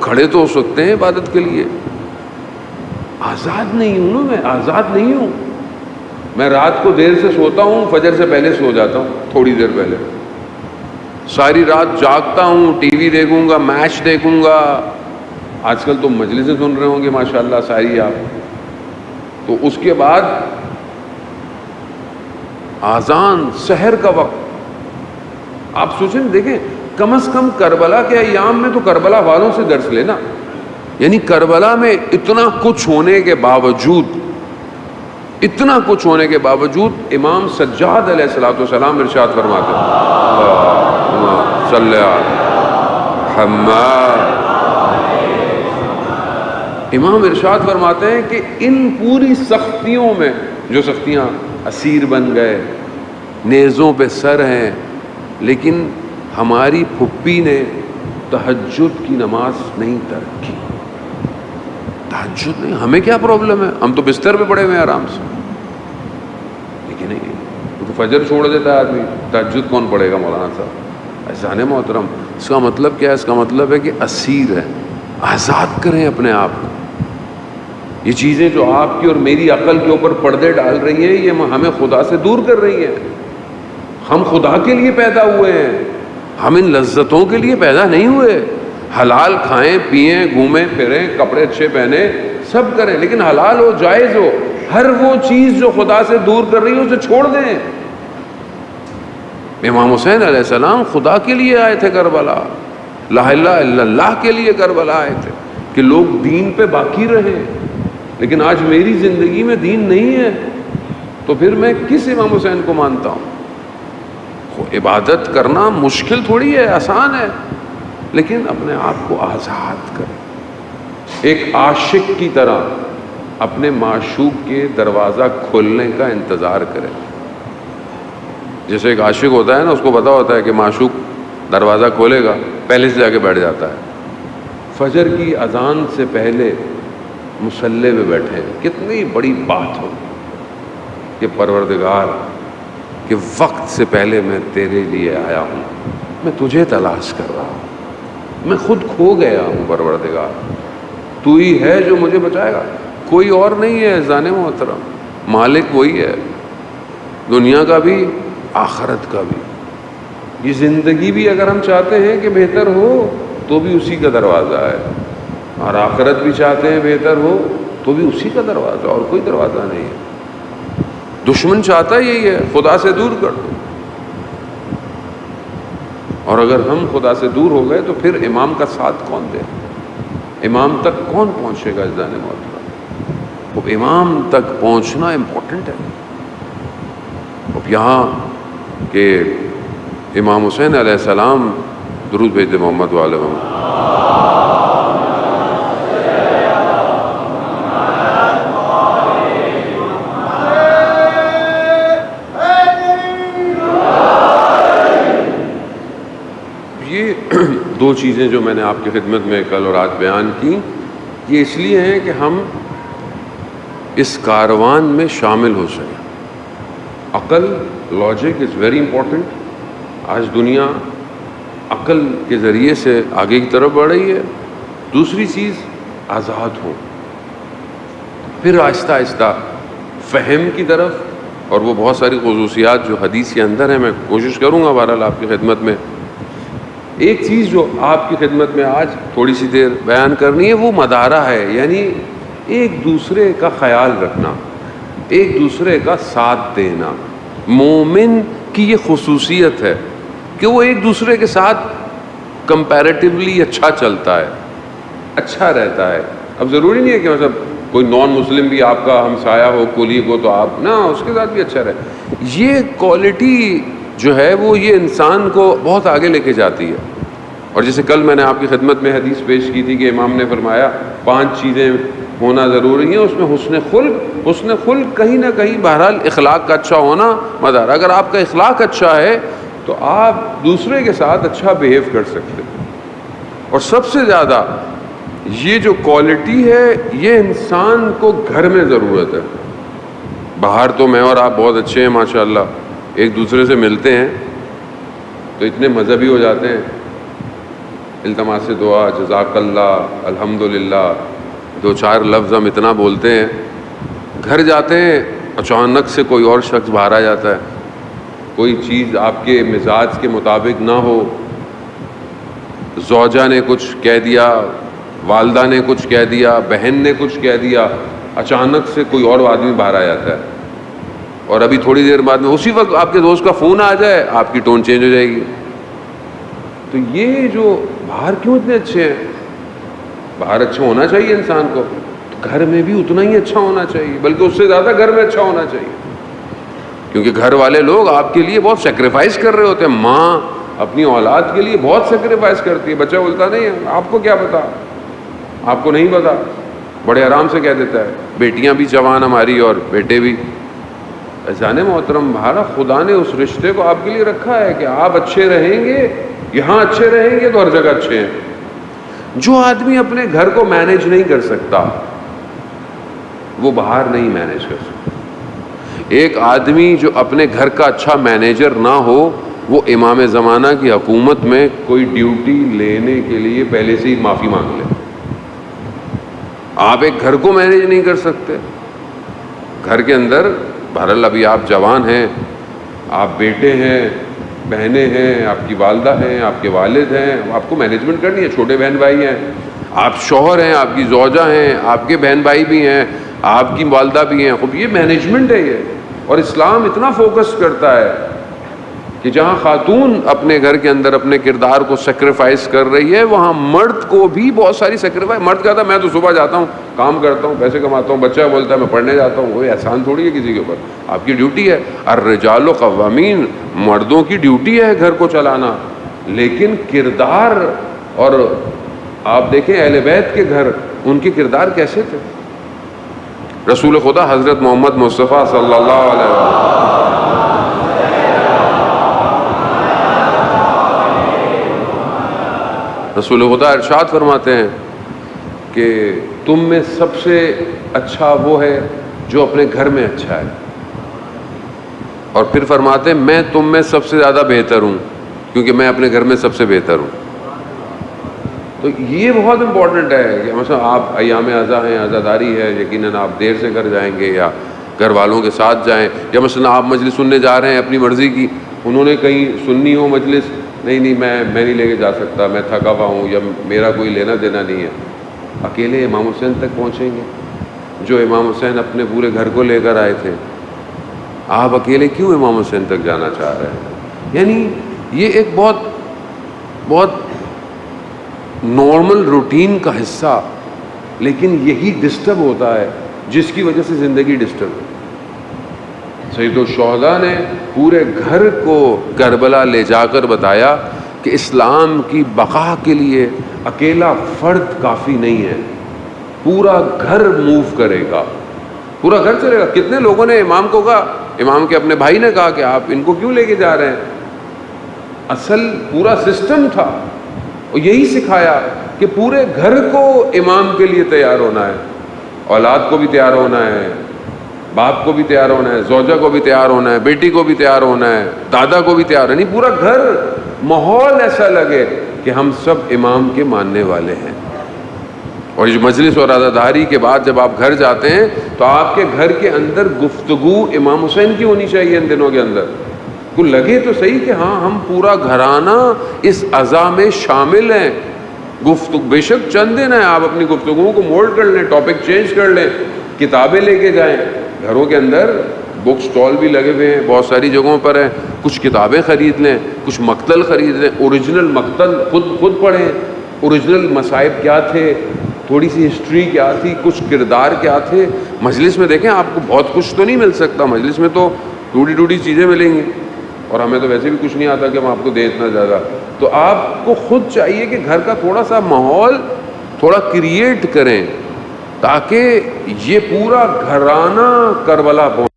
کھڑے تو ہو سکتے ہیں عبادت کے لیے. آزاد نہیں ہوں نا، میں آزاد نہیں ہوں. میں رات کو دیر سے سوتا ہوں، فجر سے پہلے سو جاتا ہوں، تھوڑی دیر پہلے. ساری رات جاگتا ہوں، ٹی وی دیکھوں گا، میچ دیکھوں گا. آج کل تو مجلسیں سن رہے ہوں گے ماشاءاللہ ساری آپ. تو اس کے بعد آذان سحر کا وقت. آپ سوچیں دیکھیں، کم از کم کربلا کے ایام میں تو کربلا والوں سے درس لینا. یعنی کربلا میں اتنا کچھ ہونے کے باوجود امام سجاد علیہ السلام ارشاد فرماتے ہیں، اللہم صلی علی محمد. امام ارشاد فرماتے ہیں کہ ان پوری سختیوں میں، جو سختیاں اسیر بن گئے، نیزوں پہ سر ہیں، لیکن ہماری پھپھی نے تہجد کی نماز نہیں ترک کی. تہجد نہیں، ہمیں کیا پرابلم ہے، ہم تو بستر پہ پڑے ہوئے ہیں آرام سے. لیکن نہیں، وہ تو فجر چھوڑ دیتا ہے آدمی، تہجد کون پڑھے گا مولانا صاحب. عزیزان محترم، اس کا مطلب کیا ہے؟ اس کا مطلب ہے کہ اسیر ہے. آزاد کریں اپنے آپ کو. یہ چیزیں جو آپ کی اور میری عقل کے اوپر پردے ڈال رہی ہیں، یہ ہمیں خدا سے دور کر رہی ہیں. ہم خدا کے لیے پیدا ہوئے ہیں، ہم ان لذتوں کے لیے پیدا نہیں ہوئے. حلال کھائیں، پئیں، گھومیں پھریں، کپڑے اچھے پہنیں، سب کریں، لیکن حلال ہو، جائز ہو. ہر وہ چیز جو خدا سے دور کر رہی ہے اسے چھوڑ دیں. امام حسین علیہ السلام خدا کے لیے آئے تھے کربلا، لا الہ الا اللہ کے لیے کربلا آئے تھے کہ لوگ دین پہ باقی رہیں. لیکن آج میری زندگی میں دین نہیں ہے، تو پھر میں کس امام حسین کو مانتا ہوں؟ عبادت کرنا مشکل تھوڑی ہے، آسان ہے، لیکن اپنے آپ کو آزاد کریں. ایک عاشق کی طرح اپنے معشوق کے دروازہ کھولنے کا انتظار کریں. جیسے ایک عاشق ہوتا ہے نا، اس کو پتا ہوتا ہے کہ معشوق دروازہ کھولے گا، پہلے سے جا کے بیٹھ جاتا ہے. فجر کی اذان سے پہلے مصلی پہ بیٹھے، کتنی بڑی بات ہو کہ پروردگار کہ وقت سے پہلے میں تیرے لیے آیا ہوں، میں تجھے تلاش کر رہا ہوں، میں خود کھو گیا ہوں. پروردگار تو ہی ہے جو مجھے بچائے گا، کوئی اور نہیں ہے. عزیزان محترم، مالک وہی ہے، دنیا کا بھی آخرت کا بھی. یہ زندگی بھی اگر ہم چاہتے ہیں کہ بہتر ہو تو بھی اسی کا دروازہ ہے، اور آخرت بھی چاہتے ہیں بہتر ہو تو بھی اسی کا دروازہ، اور کوئی دروازہ نہیں ہے. دشمن چاہتا یہی ہے، خدا سے دور کر دو. اور اگر ہم خدا سے دور ہو گئے تو پھر امام کا ساتھ کون دے؟ امام تک کون پہنچے گا؟ عزیزان محترم، وہ امام تک پہنچنا امپورٹنٹ ہے. اب یہاں کہ امام حسین علیہ السلام، درود بھیجتے محمد والے محمد. یہ دو چیزیں جو میں نے آپ کی خدمت میں کل اور آج بیان کی، یہ اس لیے ہیں کہ ہم اس کاروان میں شامل ہو سکیں. عقل، لاجک از ویری امپورٹنٹ. آج دنیا عقل کے ذریعے سے آگے کی طرف بڑھ رہی ہے. دوسری چیز آزاد ہو، پھر آہستہ آہستہ فہم کی طرف. اور وہ بہت ساری خصوصیات جو حدیث کے اندر ہیں، میں کوشش کروں گا بہرحال آپ کی خدمت میں. ایک چیز جو آپ کی خدمت میں آج تھوڑی سی دیر بیان کرنی ہے، وہ مدارہ ہے، یعنی ایک دوسرے کا خیال رکھنا، ایک دوسرے کا ساتھ دینا. مومن کی یہ خصوصیت ہے کہ وہ ایک دوسرے کے ساتھ کمپیریٹیولی اچھا چلتا ہے، اچھا رہتا ہے. اب ضروری نہیں ہے کہ مطلب کوئی نان مسلم بھی آپ کا ہمسایہ ہو، کولیگ ہو، تو آپ نا اس کے ساتھ بھی اچھا رہے. یہ کوالٹی جو ہے وہ یہ انسان کو بہت آگے لے کے جاتی ہے. اور جیسے کل میں نے آپ کی خدمت میں حدیث پیش کی تھی کہ امام نے فرمایا 5 چیزیں ہونا ضروری ہیں، اس میں حسن خلق کہیں نہ کہیں بہرحال اخلاق کا اچھا ہونا مدار. اگر آپ کا اخلاق اچھا ہے تو آپ دوسرے کے ساتھ اچھا بیہیو کر سکتے. اور سب سے زیادہ یہ جو کوالٹی ہے یہ انسان کو گھر میں ضرورت ہے. باہر تو میں اور آپ بہت اچھے ہیں ماشاءاللہ، ایک دوسرے سے ملتے ہیں تو اتنے مذہبی ہو جاتے ہیں، التماس دعا، جزاک اللہ، الحمدللہ، 2-4 لفظ ہم اتنا بولتے ہیں، گھر جاتے ہیں اچانک سے کوئی اور شخص باہر آ جاتا ہے، کوئی چیز آپ کے مزاج کے مطابق نہ ہو، زوجہ نے کچھ کہہ دیا، والدہ نے کچھ کہہ دیا، بہن نے کچھ کہہ دیا، اچانک سے کوئی اور آدمی باہر آ جاتا ہے، اور ابھی تھوڑی دیر بعد میں اسی وقت آپ کے دوست کا فون آ جائے، آپ کی ٹون چینج ہو جائے گی۔ تو یہ جو باہر کیوں اتنے اچھے ہیں؟ باہر اچھا ہونا چاہیے انسان کو، گھر میں بھی اتنا ہی اچھا ہونا چاہیے، بلکہ اس سے زیادہ گھر میں اچھا ہونا چاہیے، کیونکہ گھر والے لوگ آپ کے لیے بہت سیکریفائس کر رہے ہوتے ہیں۔ ماں اپنی اولاد کے لیے بہت سیکریفائس کرتی ہے، بچہ بولتا نہیں ہے آپ کو کیا پتا، آپ کو نہیں پتا، بڑے آرام سے کہہ دیتا ہے۔ بیٹیاں بھی جوان ہماری اور بیٹے بھی۔ جان محترم، بھارا خدا نے اس رشتے کو آپ کے لیے رکھا ہے کہ آپ اچھے رہیں گے، یہاں اچھے رہیں گے تو ہر جگہ اچھے ہیں۔ جو آدمی اپنے گھر کو مینیج نہیں کر سکتا وہ باہر نہیں مینیج کر سکتا۔ ایک آدمی جو اپنے گھر کا اچھا مینیجر نہ ہو، وہ امام زمانہ کی حکومت میں کوئی ڈیوٹی لینے کے لیے پہلے سے ہی معافی مانگ لے۔ آپ ایک گھر کو مینیج نہیں کر سکتے، گھر کے اندر بہرحال ابھی آپ جوان ہیں، آپ بیٹے ہیں، بہنیں ہیں، آپ کی والدہ ہیں، آپ کے والد ہیں، آپ کو مینجمنٹ کرنی ہے، چھوٹے بہن بھائی ہیں، آپ شوہر ہیں، آپ کی زوجہ ہیں، آپ کے بہن بھائی بھی ہیں، آپ کی والدہ بھی ہیں، خب یہ مینجمنٹ ہے یہ۔ اور اسلام اتنا فوکس کرتا ہے کہ جہاں خاتون اپنے گھر کے اندر اپنے کردار کو سیکریفائس کر رہی ہے، وہاں مرد کو بھی بہت ساری سیکریفائس۔ مرد کہتا ہے میں تو صبح جاتا ہوں، کام کرتا ہوں، پیسے کماتا ہوں، بچہ بولتا ہے میں پڑھنے جاتا ہوں، وہ احسان تھوڑی ہے کسی کے اوپر، آپ کی ڈیوٹی ہے۔ الرجال قوامین، مردوں کی ڈیوٹی ہے گھر کو چلانا، لیکن کردار، اور آپ دیکھیں اہل بیت کے گھر، ان کے کردار کیسے تھے۔ رسول خدا حضرت محمد مصطفیٰ صلی اللہ علیہ وسلم رسول خدا ارشاد فرماتے ہیں کہ تم میں سب سے اچھا وہ ہے جو اپنے گھر میں اچھا ہے، اور پھر فرماتے ہیں میں تم میں سب سے زیادہ بہتر ہوں کیونکہ میں اپنے گھر میں سب سے بہتر ہوں۔ تو یہ بہت امپورٹنٹ ہے کہ مثلا آپ ایام عزا ہیں، عزاداری ہے، یقیناً آپ دیر سے گھر جائیں گے یا گھر والوں کے ساتھ جائیں، یا مثلا آپ مجلس سننے جا رہے ہیں اپنی مرضی کی، انہوں نے کہیں سننی ہو مجلس، نہیں میں نہیں لے کے جا سکتا، میں تھکا ہوا ہوں یا میرا کوئی لینا دینا نہیں ہے، اکیلے امام حسین تک پہنچیں گے جو امام حسین اپنے پورے گھر کو لے کر آئے تھے، آپ اکیلے کیوں امام حسین تک جانا چاہ رہے ہیں؟ یعنی یہ ایک بہت نارمل روٹین کا حصہ، لیکن یہی ڈسٹرب ہوتا ہے جس کی وجہ سے زندگی ڈسٹرب ہے۔ سید الشہداء نے پورے گھر کو کربلا لے جا کر بتایا کہ اسلام کی بقا کے لیے اکیلا فرد کافی نہیں ہے، پورا گھر موو کرے گا، پورا گھر چلے گا۔ کتنے لوگوں نے امام کو کہا، امام کے اپنے بھائی نے کہا کہ آپ ان کو کیوں لے کے جا رہے ہیں؟ اصل پورا سسٹم تھا، اور یہی سکھایا کہ پورے گھر کو امام کے لیے تیار ہونا ہے، اولاد کو بھی تیار ہونا ہے، باپ کو بھی تیار ہونا ہے، زوجہ کو بھی تیار ہونا ہے، بیٹی کو بھی تیار ہونا ہے، دادا کو بھی تیار ہونا ہے، یعنی پورا گھر ماحول ایسا لگے کہ ہم سب امام کے ماننے والے ہیں۔ اور اس مجلس اور عزاداری کے بعد جب آپ گھر جاتے ہیں تو آپ کے گھر کے اندر گفتگو امام حسین کی ہونی چاہیے ان دنوں کے اندر، کو لگے تو صحیح کہ ہاں ہم پورا گھرانہ اس عزا میں شامل ہیں۔ گفتگو بے شک چند دن ہیں، آپ اپنی گفتگو کو مولڈ کر لیں، ٹاپک چینج کر لیں، کتابیں لے کے جائیں، گھروں کے اندر بک سٹال بھی لگے ہوئے ہیں، بہت ساری جگہوں پر ہیں، کچھ کتابیں خرید لیں، کچھ مقتل خرید لیں، اوریجنل مقتل خود پڑھیں، اوریجنل مصائب کیا تھے، تھوڑی سی ہسٹری کیا تھی، کچھ کردار کیا تھے۔ مجلس میں دیکھیں آپ کو بہت کچھ تو نہیں مل سکتا، مجلس میں تو ٹوٹی چیزیں ملیں گی، اور ہمیں تو ویسے بھی کچھ نہیں آتا کہ ہم آپ کو دیں اتنا زیادہ۔ تو آپ کو خود چاہیے کہ گھر کا تھوڑا سا ماحول تھوڑا کریٹ کریں تاکہ یہ پورا گھرانہ کربلا پہنچے۔